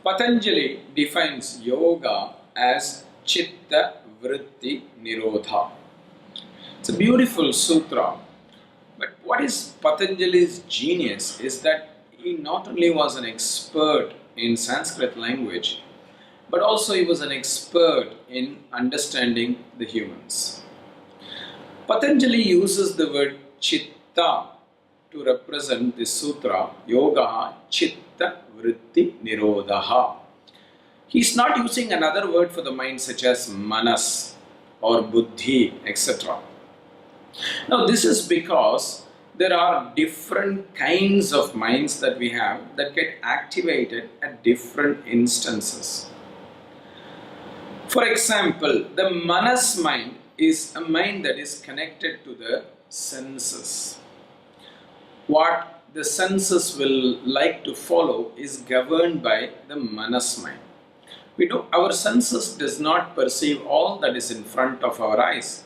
Patanjali defines yoga as chitta vritti nirodha. It's a beautiful sutra. But what is Patanjali's genius is that he not only was an expert in Sanskrit language, but also he was an expert in understanding the humans. Patanjali uses the word chitta to represent this sutra, yoga chitta vritti nirodha. He is not using another word for the mind such as manas or buddhi, etc. Now this is because there are different kinds of minds that we have that get activated at different instances. For example, the manas mind is a mind that is connected to the senses. What the senses will like to follow is governed by the manas mind. Our senses does not perceive all that is in front of our eyes.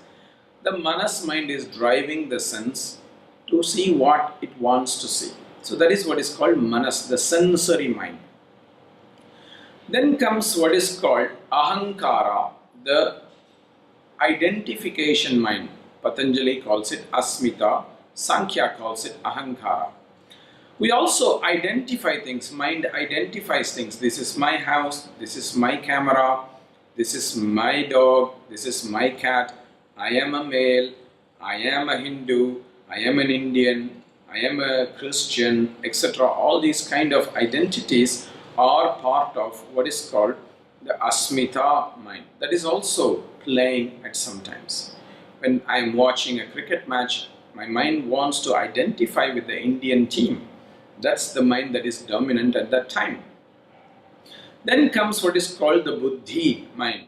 The manas mind is driving the sense to see what it wants to see. So that is what is called manas, the sensory mind. Then comes what is called ahankara, the identification mind. Patanjali calls it asmita, Sankhya calls it ahankara. We also identify things, mind identifies things. This is my house, this is my camera, this is my dog, this is my cat, I am a male, I am a Hindu, I am an Indian, I am a Christian, etc. All these kind of identities are part of what is called the asmita mind. That is also playing at some times. When I am watching a cricket match, my mind wants to identify with the Indian team. That's the mind that is dominant at that time. Then comes what is called the buddhi mind.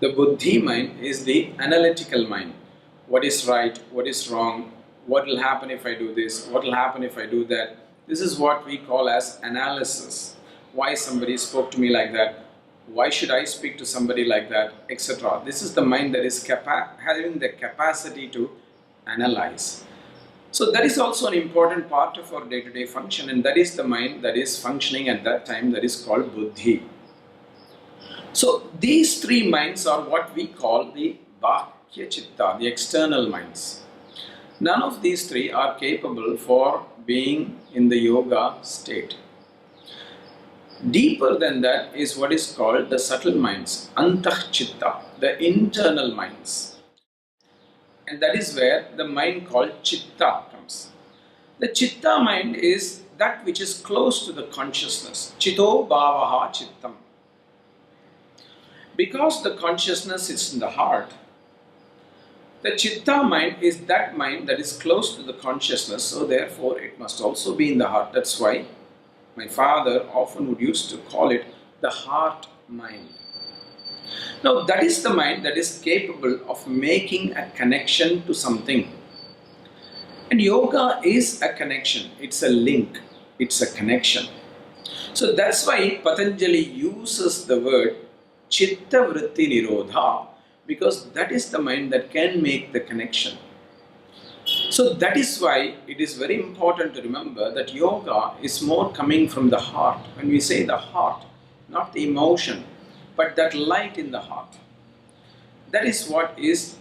The buddhi mind is the analytical mind. What is right, what is wrong, what will happen if I do this, what will happen if I do that. This is what we call as analysis. Why somebody spoke to me like that, why should I speak to somebody like that, etc. This is the mind that is having the capacity to analyze. So that is also an important part of our day-to-day function, and that is the mind that is functioning at that time, that is called buddhi. So these three minds are what we call the bahya chitta, the external minds. None of these three are capable for being in the yoga state. Deeper than that is what is called the subtle minds, antah chitta, the internal minds. And that is where the mind called chitta comes. The chitta mind is that which is close to the consciousness. Chito bhavaha chittam. Because the consciousness is in the heart, the chitta mind is that mind that is close to the consciousness, so therefore it must also be in the heart. That's why my father often would used to call it the heart mind. Now that is the mind that is capable of making a connection to something. And yoga is a connection, it's a link, it's a connection. So that's why Patanjali uses the word chitta vritti nirodha, because that is the mind that can make the connection. So that is why it is very important to remember that yoga is more coming from the heart. When we say the heart, not the emotion, but that light in the heart. That is what is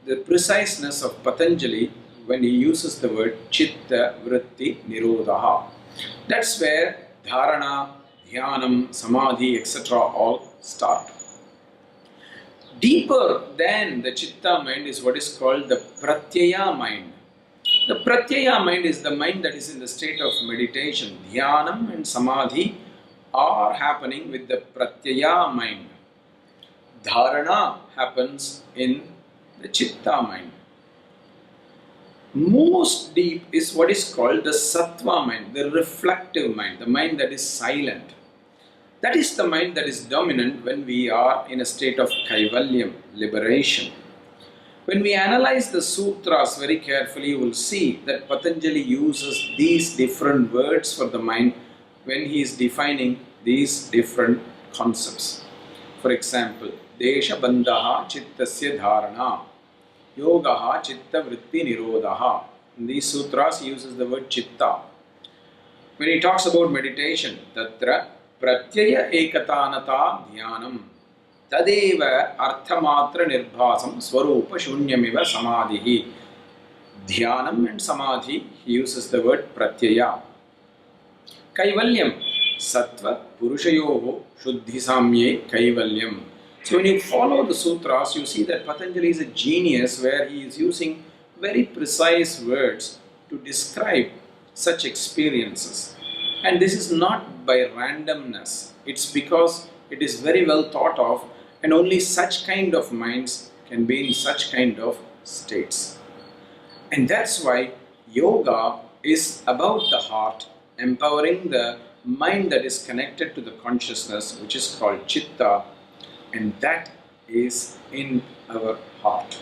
the preciseness of Patanjali when he uses the word chitta vritti nirodha. That's where dharana, dhyanam, samadhi, etc. all start. Deeper than the chitta mind is what is called the pratyaya mind. The pratyaya mind is the mind that is in the state of meditation. Dhyanam and samadhi are happening with the pratyaya mind. Dharana happens in the chitta mind. Most deep is what is called the sattva mind, the reflective mind, the mind that is silent. That is the mind that is dominant when we are in a state of kaivalyam, liberation. When we analyze the sutras very carefully, you will see that Patanjali uses these different words for the mind when he is defining these different concepts. For example, desha bandhaha chittasya dharana, yogaha chitta vritti nirodha. In these sutras he uses the word chitta. When he talks about meditation, tatra pratyaya ekatanata dhyanam tadeva arthamatra nirbhasam swarupa shunyamiva samadhihi. Dhyanam and samadhi, he uses the word pratyaya. Kaivalyam, sattva purushayoho shuddhi samye kaivalyam. So when you follow the sutras, you see that Patanjali is a genius where he is using very precise words to describe such experiences. And this is not by randomness. It's because it is very well thought of, and only such kind of minds can be in such kind of states. And that's why yoga is about the heart, empowering the mind that is connected to the consciousness, which is called chitta, and that is in our heart.